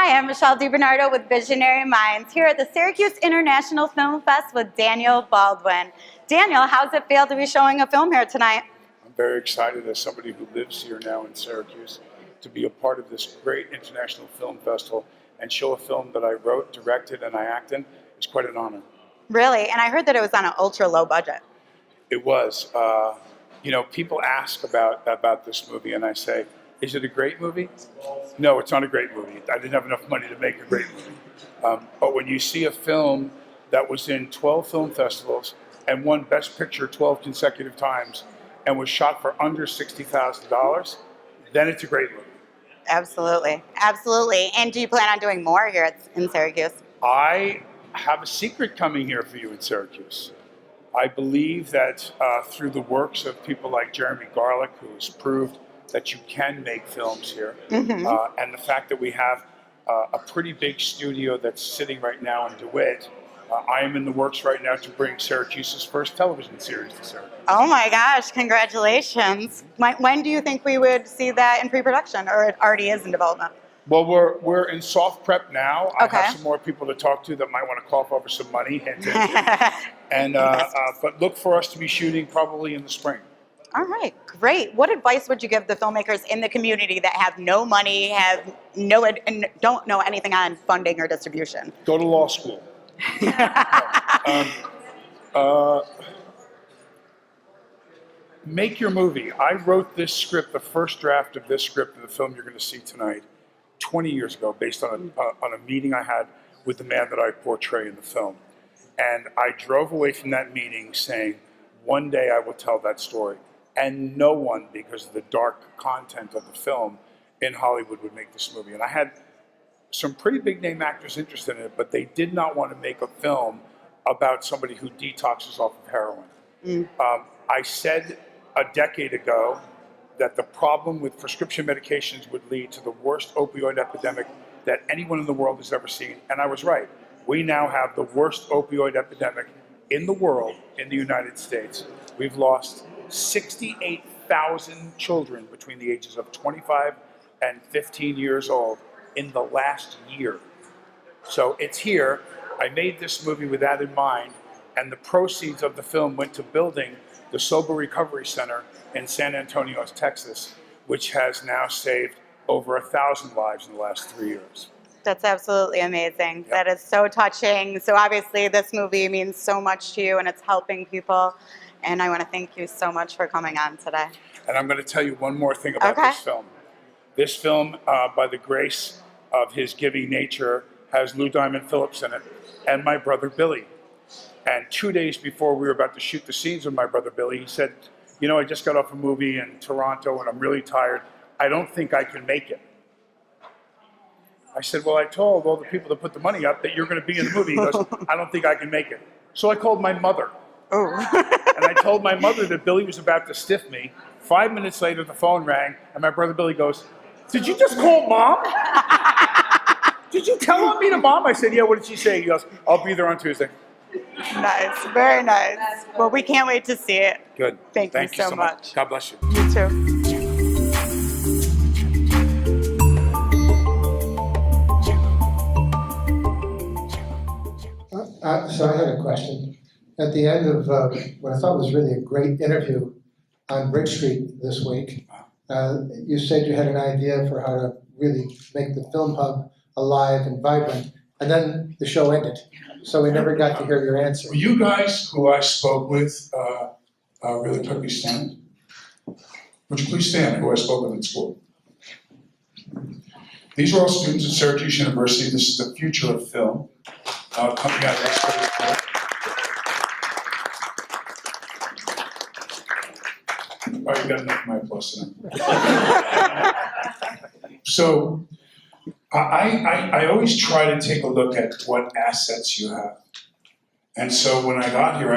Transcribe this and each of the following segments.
Hi, I'm Michelle DiBernardo with Visionary Minds here at the Syracuse International Film Fest with Daniel Baldwin. Daniel, how's it feel to be showing a film here tonight? I'm very excited as somebody who lives here now in Syracuse to be a part of this great international film festival and show a film that I wrote, directed, and I act in. It's quite an honor. Really? And I heard that it was on an ultra low budget. It was. People ask about this movie, and I say, is it a great movie? No, it's not a great movie. I didn't have enough money to make a great movie. But when you see a film that was in 12 film festivals and won Best Picture 12 consecutive times and was shot for under $60,000, then it's a great movie. Absolutely. Absolutely. And do you plan on doing more here in Syracuse? I have a secret coming here for you in Syracuse. I believe that through the works of people like Jeremy Garlick, who has proved that you can make films here, and the fact that we have a pretty big studio that's sitting right now in DeWitt. I am in the works right now to bring Syracuse's first television series to Syracuse. Oh my gosh, congratulations. When do you think we would see that in pre-production, or it already is in development? Well, we're in soft prep now. Okay. I have some more people to talk to that might want to cough over some money. But look for us to be shooting probably in the spring. All right, great. What advice would you give the filmmakers in the community that have no money, and don't know anything on funding or distribution? Go to law school. Make your movie. I wrote this script, the first draft of this script of the film you're going to see tonight, 20 years ago, based on a meeting I had with the man that I portray in the film. And I drove away from that meeting saying, one day I will tell that story. And no one, because of the dark content of the film in Hollywood, would make this movie. And I had some pretty big name actors interested in it, but they did not want to make a film about somebody who detoxes off of heroin. I said a decade ago that the problem with prescription medications would lead to the worst opioid epidemic that anyone in the world has ever seen. And I was right. We now have the worst opioid epidemic in the world, in the United States. We've lost 68,000 children between the ages of 25 and 15 years old in the last year. So it's here. I made this movie with that in mind, and the proceeds of the film went to building the Sober Recovery Center in San Antonio, Texas, which has now saved over 1,000 lives in the last 3 years. That's absolutely amazing. Yep. That is so touching. So obviously this movie means so much to you, and it's helping people. And I want to thank you so much for coming on today. And I'm going to tell you one more thing about this film. This film, by the grace of his giving nature, has Lou Diamond Phillips in it and my brother Billy. And 2 days before we were about to shoot the scenes with my brother Billy, he said, I just got off a movie in Toronto and I'm really tired. I don't think I can make it. I said, well, I told all the people that put the money up that you're going to be in the movie. He goes, I don't think I can make it. So I called my mother. Oh. And I told my mother that Billy was about to stiff me. 5 minutes later, the phone rang, and my brother Billy goes, did you just call Mom? Did you tell on me to Mom? I said, yeah, what did she say? He goes, I'll be there on Tuesday. Nice, very nice. Well, we can't wait to see it. Good. Thank you so much. God bless you. You too. So I had a question. At the end of what I thought was really a great interview on Bridge Street this week, you said you had an idea for how to really make the film hub alive and vibrant, and then the show ended. So we never got to hear your answer. Were you guys who I spoke with really quickly stand? Would you please stand, who I spoke with in school? These are all students at Syracuse University. This is the future of film. Coming out of next school. Oh, you got enough of my applause tonight. So, I always try to take a look at what assets you have. And so when I got here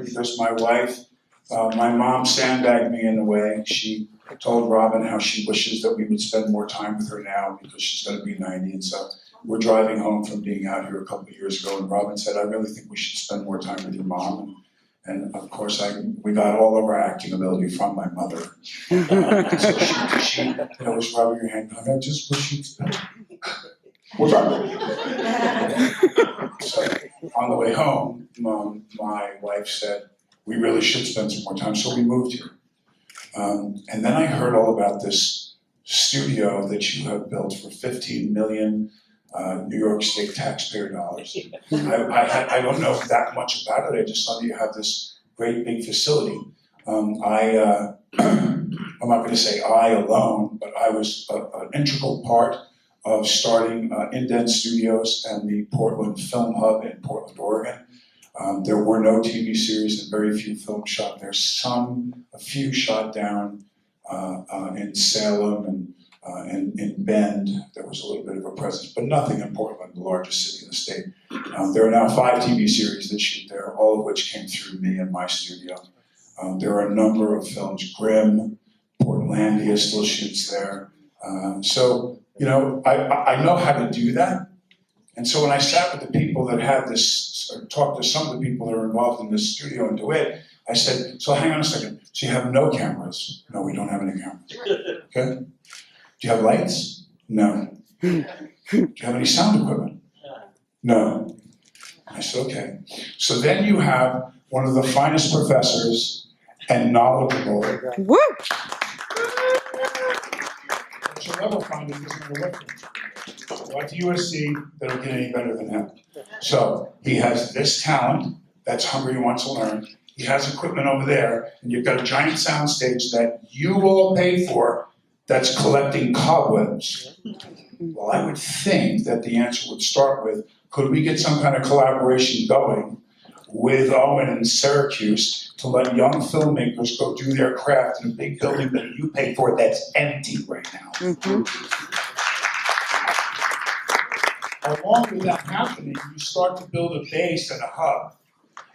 because my wife, my mom sandbagged me in a way. She told Robin how she wishes that we would spend more time with her now because she's going to be 90. And so we're driving home from being out here a couple of years ago, and Robin said, I really think we should spend more time with your mom. And of course, we got all of our acting ability from my mother. So she was rubbing her hand, I just wish you'd spend. We'll try. So on the way home, my wife said, we really should spend some more time, so we moved here. And then I heard all about this studio that you have built for 15 million New York State taxpayer dollars. I don't know that much about it. I just saw that you have this great big facility. I'm not going to say I alone, but I was an integral part of starting Indent Studios and the Portland Film Hub in Portland, Oregon. There were no TV series and very few films shot there. A few shot down in Salem and in Bend. There was a little bit of a presence, but nothing in Portland, the largest city in the state. There are now 5 TV series that shoot there, all of which came through me and my studio. There are a number of films. Grimm, Portlandia still shoots there. So, you know, I know how to do that. And so when I sat with the people that had this, or talked to some of the people that are involved in this studio and do it, I said, so hang on a second. So you have no cameras? No, we don't have any cameras. Okay. Do you have lights? No. Do you have any sound equipment? No. I said, okay. So then you have one of the finest professors and knowledgeable. Woo! But you'll never find it doesn't matter what at USC that'll get any better than him. So he has this talent that's hungry and wants to learn. He has equipment over there, and you've got a giant sound stage that you all pay for that's collecting cobwebs. Well, I would think that the answer would start with, could we get some kind of collaboration going with Owen and Syracuse to let young filmmakers go do their craft in a big building that you pay for that's empty right now? Along with that happening, you start to build a base and a hub.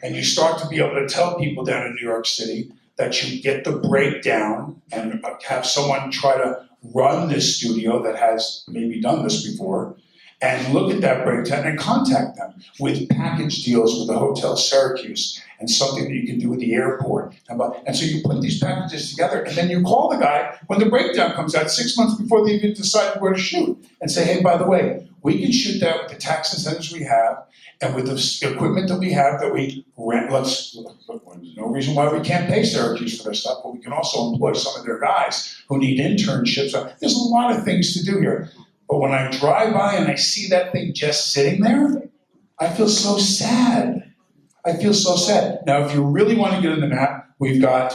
And you start to be able to tell people down in New York City that you get the breakdown and have someone try to run this studio that has maybe done this before, and look at that breakdown and contact them with package deals with the Hotel Syracuse and something that you can do with the airport. And so you put these packages together, and then you call the guy when the breakdown comes out 6 months before they even decide where to shoot, and say, hey, by the way, we can shoot that with the tax incentives we have and with the equipment that we have that we rent. There's no reason why we can't pay Syracuse for their stuff, but we can also employ some of their guys who need internships. There's a lot of things to do here. But when I drive by and I see that thing just sitting there, I feel so sad. I feel so sad. Now, if you really want to get on the map, we've got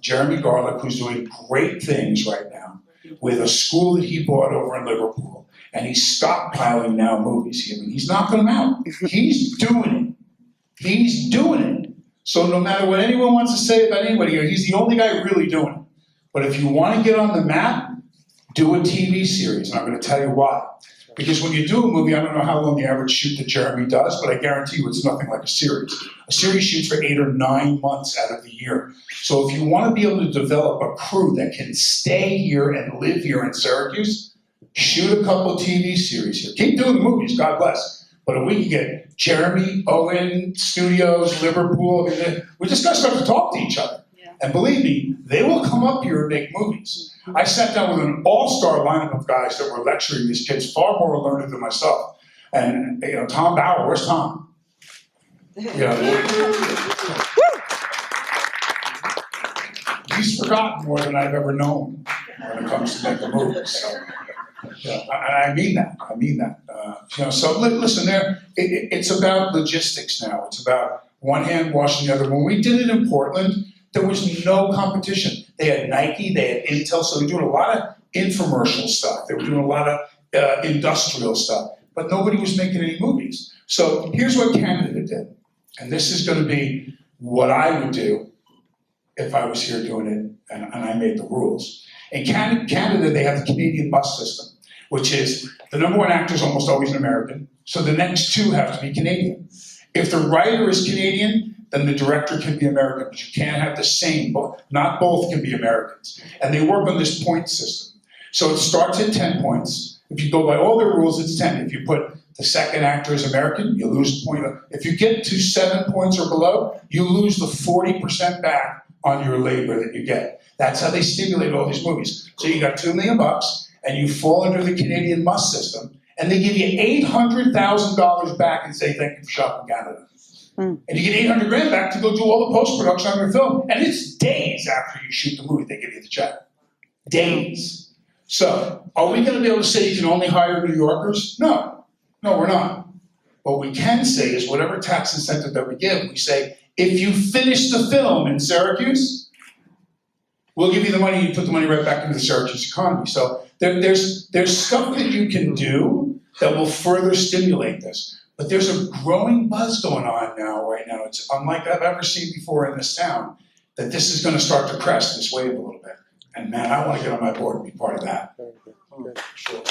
Jeremy Garlick, who's doing great things right now with a school that he bought over in Liverpool. And he's stockpiling now movies. I mean, he's knocking them out. He's doing it. He's doing it. So no matter what anyone wants to say about anybody here, he's the only guy really doing it. But if you want to get on the map, do a TV series. And I'm going to tell you why. Because when you do a movie, I don't know how long the average shoot that Jeremy does, but I guarantee you it's nothing like a series. A series shoots for 8 or 9 months out of the year. So if you want to be able to develop a crew that can stay here and live here in Syracuse, shoot a couple of TV series here. Keep doing the movies, God bless. But if we can get Jeremy, Owen, Studios, Liverpool, we just got to start to talk to each other. Yeah. And believe me, they will come up here and make movies. I sat down with an all-star lineup of guys that were lecturing these kids, far more learned than myself. And you know, Tom Bauer, where's Tom? You know, he's forgotten more than I've ever known when it comes to making movies. So. Yeah, I mean that. I mean that. You know, so listen, it's about logistics now. It's about one hand washing the other. When we did it in Portland, there was no competition. They had Nike, they had Intel, so they were doing a lot of infomercial stuff. They were doing a lot of industrial stuff, but nobody was making any movies. So here's what Canada did, and this is going to be what I would do if I was here doing it, and I made the rules. In Canada, they have the Canadian bus system, which is the number one actor is almost always an American, so the next 2 have to be Canadian. If the writer is Canadian, then the director can be American, but you can't have the same book. Not both can be Americans. And they work on this point system. So it starts at 10 points. If you go by all their rules, it's 10. If you put the second actor as American, you lose a point. If you get to 7 points or below, you lose the 40% back on your labor that you get. That's how they stimulate all these movies. So you got $2 million and you fall under the Canadian bus system and they give you $800,000 back and say thank you for shopping Canada. And you get 800 grand back to go do all the post-production on your film. And it's days after you shoot the movie, they give you the check. Days. So, are we gonna be able to say you can only hire New Yorkers? No, we're not. What we can say is whatever tax incentive that we give, we say, if you finish the film in Syracuse, we'll give you the money, you put the money right back into the Syracuse economy. So there's stuff that you can do that will further stimulate this. But there's a growing buzz going on right now. It's unlike I've ever seen before in this town, that this is gonna start to crest this wave a little bit. And man, I wanna get on my board and be part of that. Very good. Sure.